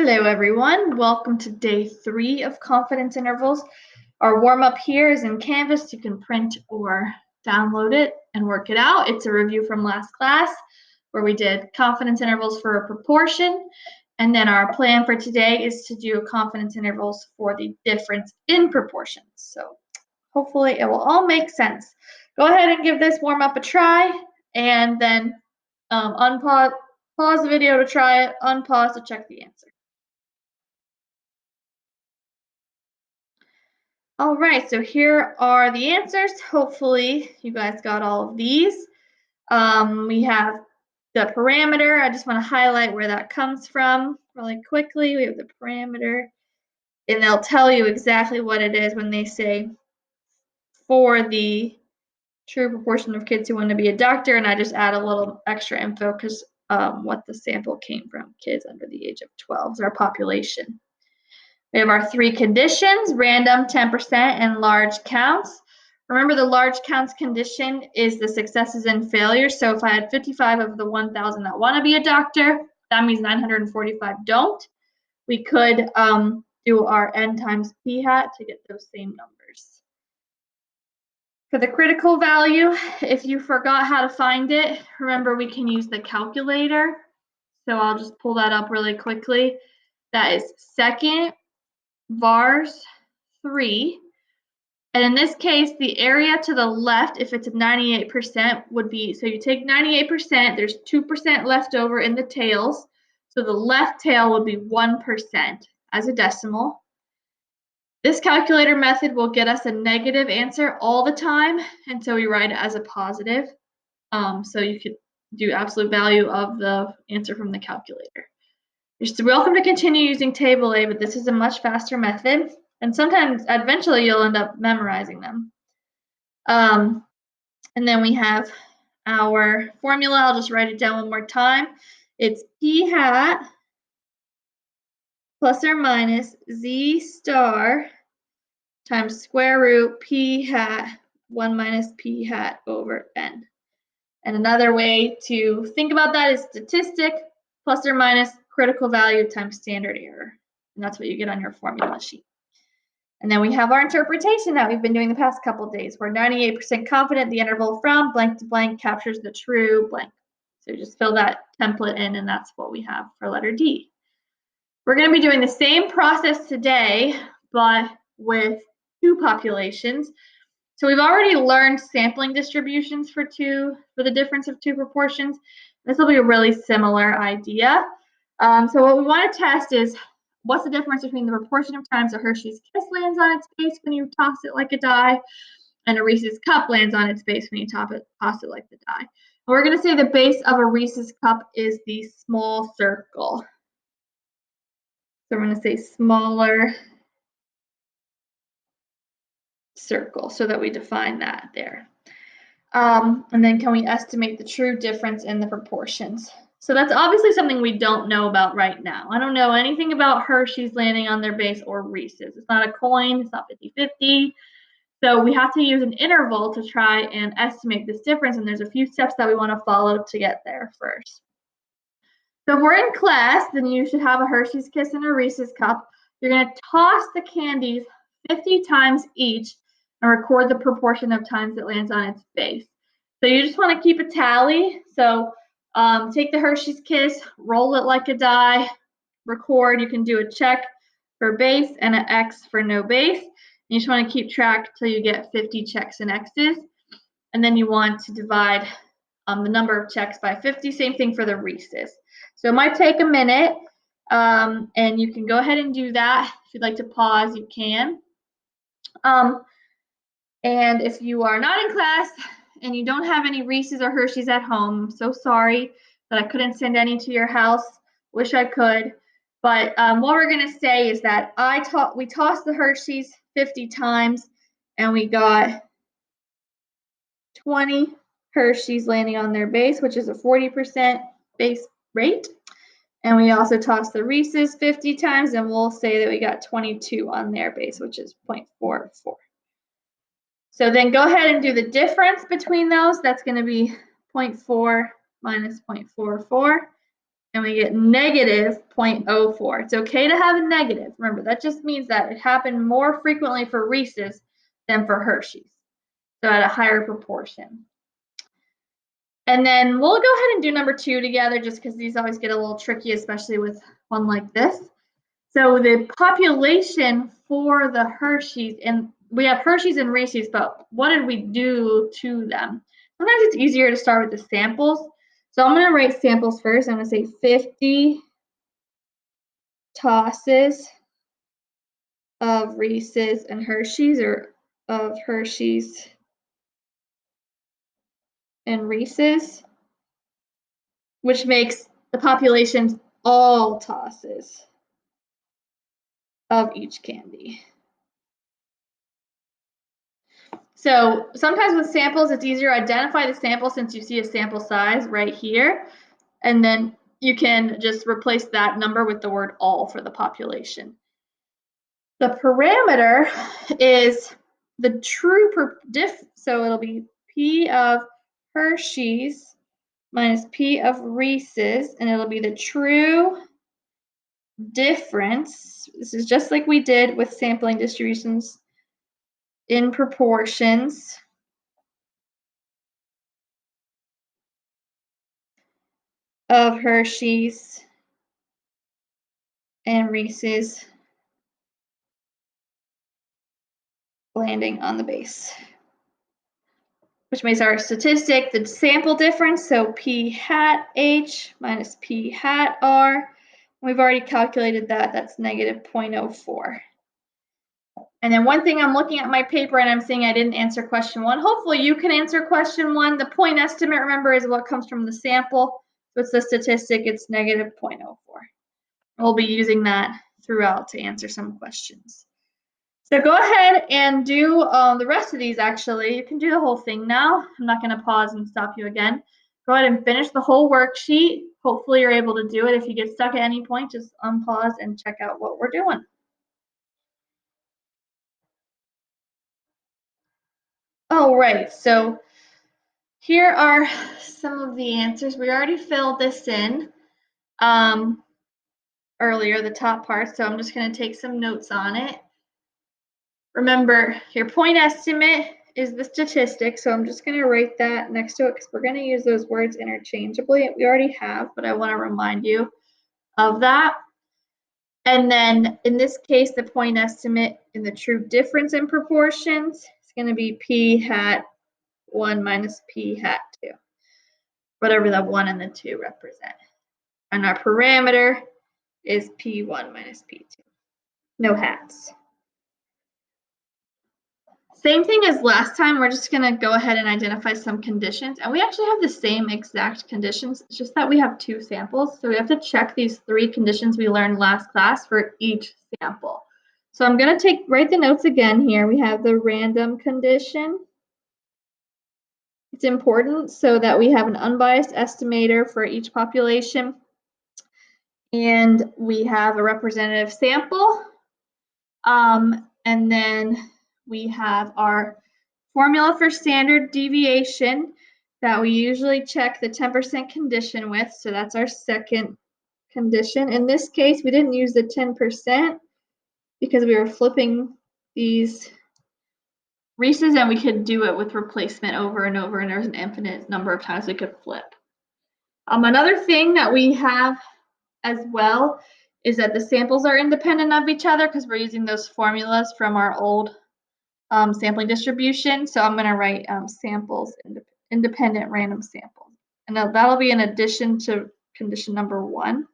Hello everyone, welcome to day 3 of confidence intervals. Our warm-up here is in Canvas. You can print or download it and work it out. It's a review from last class where we did confidence intervals for a proportion, and then our plan for today is to do confidence intervals for the difference in proportions. So hopefully it will all make sense. Go ahead and give this warm-up a try, and then pause the video to try it, unpause to check the answer. All right, so here are the answers. Hopefully you guys got all of these. We have the parameter. I just want to highlight where that comes from really quickly. We have the parameter, and they'll tell you exactly what it is when they say for the true proportion of kids who want to be a doctor, and I just add a little extra info because what the sample came from, kids under the age of 12 is our population. We have our 3 conditions, random, 10%, and large counts. Remember, the large counts condition is the successes and failures. So if I had 55 of the 1,000 that want to be a doctor, that means 945 don't. We could do our n times p hat to get those same numbers. For the critical value, if you forgot how to find it, remember we can use the calculator. So I'll just pull that up really quickly. That is second vars 3, and in this case the area to the left, if it's 98%, would be, so you take 98%, there's 2% left over in the tails, so the left tail would be 1% as a decimal. This calculator method will get us a negative answer all the time, and so we write it as a positive. So you could do absolute value of the answer from the calculator. You're welcome to continue using table A, but this is a much faster method, and sometimes eventually you'll end up memorizing them. And then we have our formula. I'll just write it down one more time. It's p hat plus or minus z star times square root p hat 1 minus p hat over n. And another way to think about that is statistic plus or minus critical value times standard error. And that's what you get on your formula sheet. And then we have our interpretation that we've been doing the past couple of days. We're 98% confident the interval from blank to blank captures the true blank. So just fill that template in, and that's what we have for letter D. We're going to be doing the same process today, but with 2 populations. So we've already learned sampling distributions for the difference of 2 proportions. This will be a really similar idea. So what we want to test is what's the difference between the proportion of times a Hershey's Kiss lands on its base when you toss it like a die, and a Reese's Cup lands on its base when you toss it like the die. And we're going to say the base of a Reese's Cup is the small circle. So we're going to say smaller circle so that we define that there. And then can we estimate the true difference in the proportions? So that's obviously something we don't know about right now. I don't know anything about Hershey's landing on their base or Reese's. It's not a coin, it's not 50-50. So we have to use an interval to try and estimate this difference, and there's a few steps that we want to follow to get there first. So if we're in class, then you should have a Hershey's Kiss and a Reese's Cup. You're going to toss the candies 50 times each and record the proportion of times it lands on its base. So you just want to keep a tally. So take the Hershey's Kiss, roll it like a die, record. You can do a check for base and an X for no base. And you just want to keep track till you get 50 checks and X's. And then you want to divide the number of checks by 50. Same thing for the Reese's. So it might take a minute, and you can go ahead and do that. If you'd like to pause, you can. And if you are not in class and you don't have any Reese's or Hershey's at home, I'm so sorry that I couldn't send any to your house. Wish I could. But what we're going to say is that we tossed the Hershey's 50 times, and we got 20 Hershey's landing on their base, which is a 40% base rate. And we also tossed the Reese's 50 times, and we'll say that we got 22 on their base, which is 0.44. So then go ahead and do the difference between those. That's going to be 0.4 minus 0.44. and we get negative 0.04. It's okay to have a negative. Remember, that just means that it happened more frequently for Reese's than for Hershey's, so at a higher proportion. And then we'll go ahead and do number 2 together just because these always get a little tricky, especially with one like this. So the population for the Hershey's, and we have Hershey's and Reese's, but what did we do to them? Sometimes it's easier to start with the samples. So I'm going to write samples first. I'm going to say 50 tosses of Reese's and Hershey's, or of Hershey's and Reese's, which makes the population's all tosses of each candy. So sometimes with samples, it's easier to identify the sample since you see a sample size right here. And then you can just replace that number with the word all for the population. The parameter is the true so it'll be P of Hershey's minus P of Reese's, and it'll be the true difference. This is just like we did with sampling distributions in proportions of Hershey's and Reese's landing on the base, which makes our statistic the sample difference, so P hat H minus P hat R. We've already calculated that. That's negative 0.04. And then one thing, I'm looking at my paper and I'm seeing I didn't answer question 1. Hopefully you can answer question 1. The point estimate, remember, is what comes from the sample. So it's the statistic, it's negative 0.04. We'll be using that throughout to answer some questions. So go ahead and do the rest of these, actually. You can do the whole thing now. I'm not going to pause and stop you again. Go ahead and finish the whole worksheet. Hopefully you're able to do it. If you get stuck at any point, just unpause and check out what we're doing. All right, so here are some of the answers. We already filled this in earlier, the top part, so I'm just going to take some notes on it. Remember, your point estimate is the statistic, so I'm just going to write that next to it because we're going to use those words interchangeably. We already have, but I want to remind you of that. And then in this case, the point estimate in the true difference in proportions is going to be P hat 1 minus P hat 2, whatever the 1 and the 2 represent. And our parameter is P1 minus P2. No hats. Same thing as last time, we're just going to go ahead and identify some conditions. And we actually have the same exact conditions. It's just that we have 2 samples. So we have to check these 3 conditions we learned last class for each sample. So I'm going to write the notes again here. We have the random condition. It's important so that we have an unbiased estimator for each population. And we have a representative sample. And then we have our formula for standard deviation that we usually check the 10% condition with. So that's our second condition. In this case, we didn't use the 10% because we were flipping these Reese's, and we could do it with replacement over and over, and there's an infinite number of times we could flip. Another thing that we have as well is that the samples are independent of each other because we're using those formulas from our old sampling distribution. So I'm going to write samples, independent random samples. And that'll be in addition to condition number 1.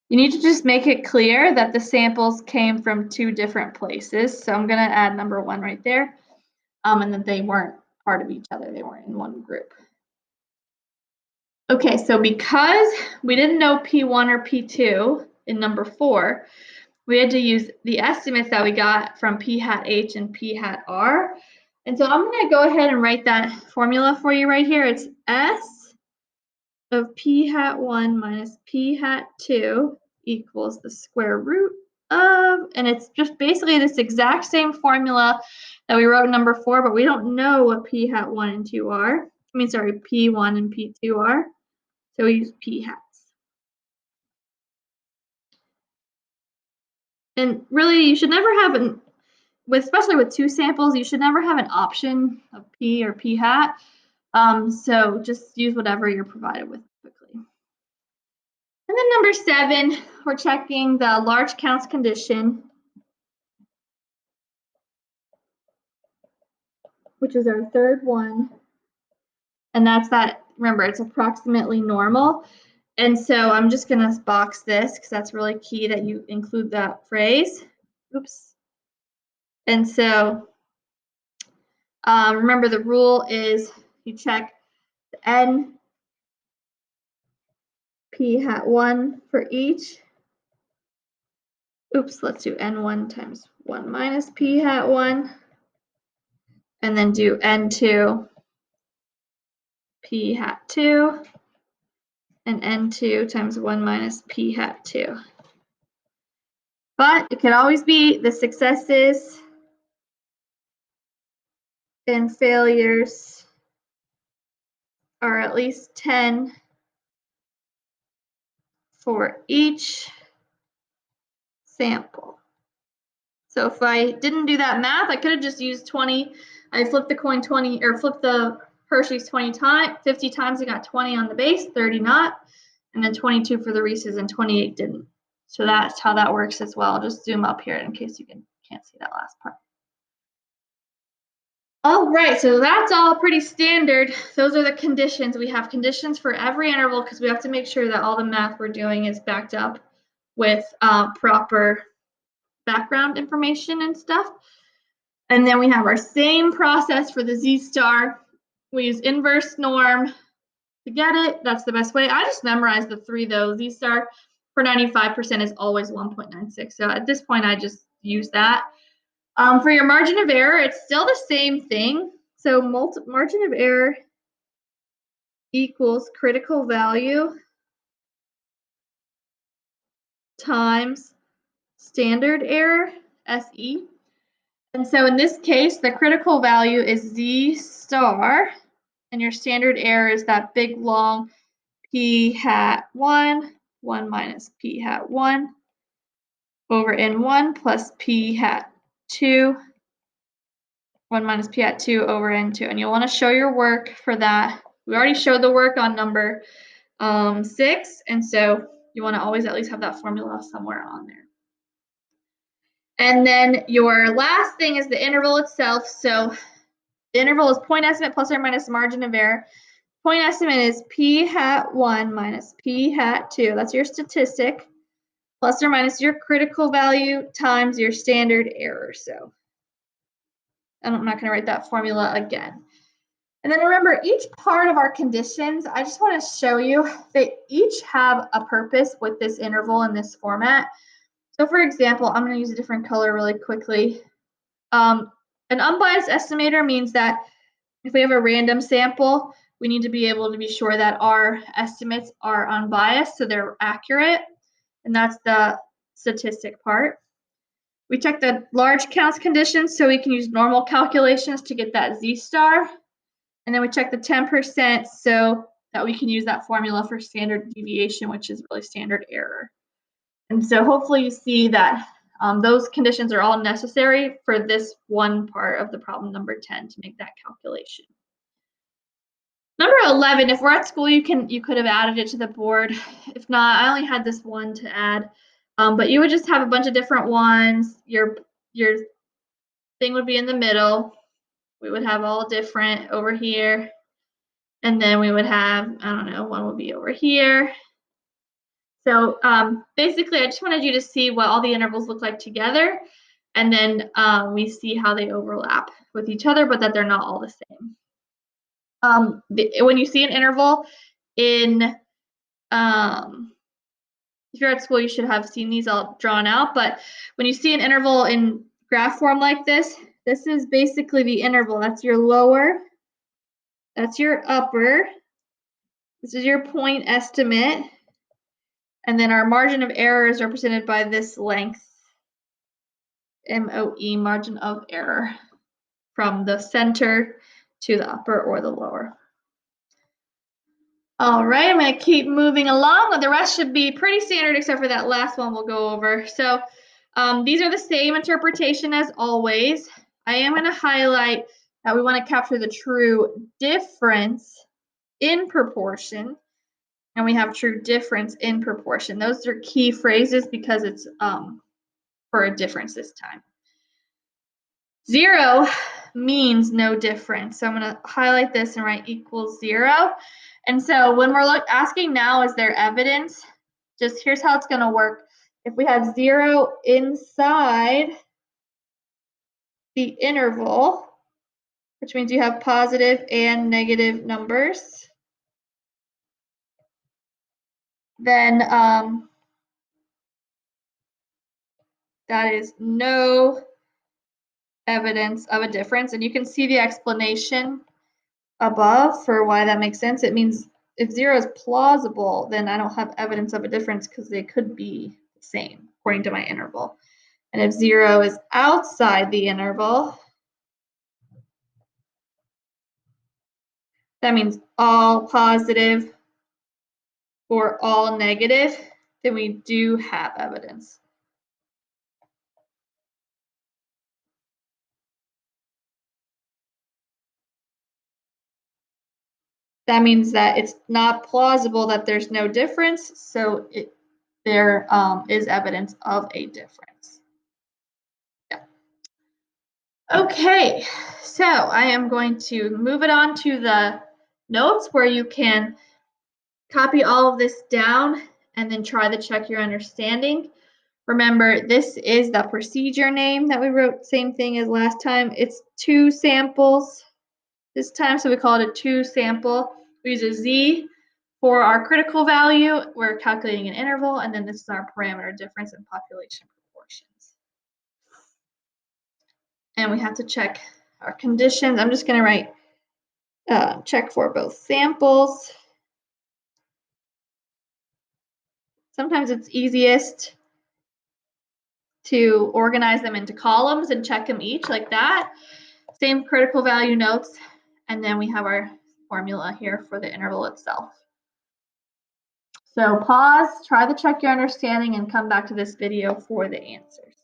You need to just make it clear that the samples came from 2 different places. So I'm going to add number 1 right there, and that they weren't part of each other. They weren't in one group. Okay, so because we didn't know P1 or P2 in number 4, we had to use the estimates that we got from P hat H and P hat R. And so I'm going to go ahead and write that formula for you right here. It's S of P hat 1 minus P hat 2 equals the square root of, and it's just basically this exact same formula that we wrote in number 4, but we don't know what P hat 1 and 2 are. sorry, P1 and P2 are. So we use P hats. And really, you should never have especially with two samples, you should never have an option of P or P hat. So just use whatever you're provided with quickly. And then number 7, we're checking the large counts condition, which is our third one. And that's that, remember, it's approximately normal. And so I'm just going to box this because that's really key that you include that phrase. Oops. And so remember, the rule is you check the N P hat 1 for each. Oops, let's do N1 times 1 minus P hat 1. And then do N2 P hat 2. And N2 times 1 minus P hat 2. But it could always be the successes and failures are at least 10 for each sample. So if I didn't do that math, I could have just used 20. I flipped the coin 20, or flipped the Hershey's 20 times, 50 times. I got 20 on the base, 30 not, and then 22 for the Reese's, and 28 didn't. So that's how that works as well. I'll just zoom up here in case you can't see that last part. All right, so that's all pretty standard. Those are the conditions. We have conditions for every interval because we have to make sure that all the math we're doing is backed up with proper background information and stuff. And then we have our same process for the Z-star. We use inverse norm to get it. That's the best way. I just memorized the 3 though. Z-star for 95% is always 1.96. So at this point, I just use that. For your margin of error, it's still the same thing. So margin of error equals critical value times standard error, SE. And so in this case, the critical value is Z star, and your standard error is that big long P hat 1, 1 minus P hat 1 over N1 plus P hat 2, 1 minus P hat 2 over N2. And you'll want to show your work for that. We already showed the work on number 6, and so you want to always at least have that formula somewhere on there. And then your last thing is the interval itself. So the interval is point estimate plus or minus margin of error. Point estimate is P hat 1 minus P hat 2. That's your statistic, plus or minus your critical value times your standard error. So I'm not going to write that formula again. And then remember, each part of our conditions, I just want to show you, they each have a purpose with this interval in this format. So for example, I'm going to use a different color really quickly. An unbiased estimator means that if we have a random sample, we need to be able to be sure that our estimates are unbiased, so they're accurate. And that's the statistic part. We check the large counts conditions, so we can use normal calculations to get that Z-star. And then we check the 10% so that we can use that formula for standard deviation, which is really standard error. And so hopefully you see that those conditions are all necessary for this one part of the problem number 10 to make that calculation. Number 11, if we're at school, you could have added it to the board. If not, I only had this one to add, but you would just have a bunch of different ones. Your thing would be in the middle. We would have all different over here. And then we would have, I don't know, one would be over here. So basically, I just wanted you to see what all the intervals look like together. And then we see how they overlap with each other, but that they're not all the same. When you see an interval in, if you're at school, you should have seen these all drawn out. But when you see an interval in graph form like this is basically the interval. That's your lower. That's your upper. This is your point estimate. And then our margin of error is represented by this length, MOE, margin of error, from the center to the upper or the lower. All right, I'm going to keep moving along. The rest should be pretty standard except for that last one we'll go over. So these are the same interpretation as always. I am going to highlight that we want to capture the true difference in proportion. And we have true difference in proportion. Those are key phrases because it's for a difference this time. 0 means no difference. So I'm going to highlight this and write equals 0. And so when we're asking now, is there evidence? Just here's how it's going to work. If we have 0 inside the interval, which means you have positive and negative numbers, then that is no evidence of a difference. And you can see the explanation above for why that makes sense. It means if 0 is plausible, then I don't have evidence of a difference because they could be the same according to my interval. And if 0 is outside the interval, that means all positive or all negative, then we do have evidence. That means that it's not plausible that there's no difference, so there is evidence of a difference. Yeah. Okay, so I am going to move it on to the notes where you can copy all of this down and then try to check your understanding. Remember, this is the procedure name that we wrote, same thing as last time. It's 2 samples this time, so we call it a 2 sample. We use a Z for our critical value. We're calculating an interval, and then this is our parameter difference in population proportions. And we have to check our conditions. I'm just going to write check for both samples. Sometimes it's easiest to organize them into columns and check them each like that. Same critical value notes, and then we have our formula here for the interval itself. So pause, try to check your understanding, and come back to this video for the answers.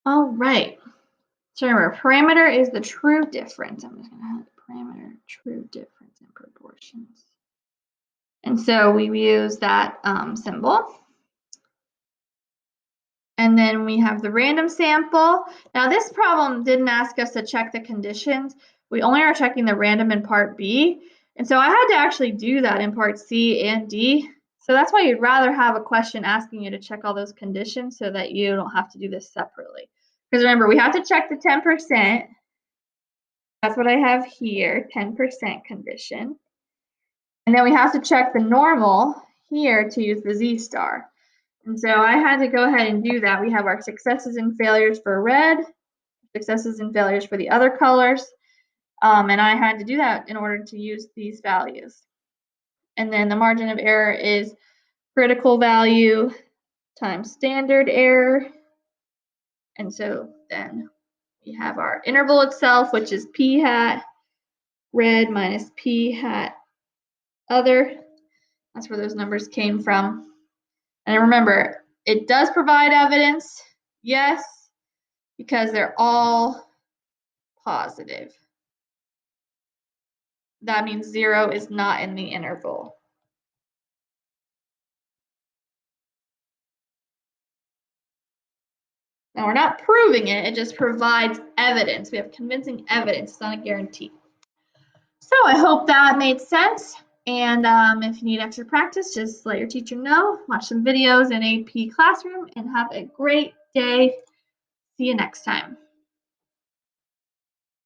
All right. So remember, parameter is the true difference. I'm just going to have parameter true difference in proportions. And so we use that symbol. And then we have the random sample. Now this problem didn't ask us to check the conditions. We only are checking the random in part B. And so I had to actually do that in part C and D. So that's why you'd rather have a question asking you to check all those conditions so that you don't have to do this separately. Because remember, we have to check the 10%. That's what I have here, 10% condition. And then we have to check the normal here to use the Z star. And so I had to go ahead and do that. We have our successes and failures for red, successes and failures for the other colors. And I had to do that in order to use these values. And then the margin of error is critical value times standard error. And so then we have our interval itself, which is p hat red minus p hat other. That's where those numbers came from. And remember, it does provide evidence, yes, because they're all positive. That means 0 is not in the interval. Now we're not proving it, it just provides evidence. We have convincing evidence, it's not a guarantee. So I hope that made sense. And if you need extra practice, just let your teacher know. Watch some videos in AP Classroom and have a great day. See you next time.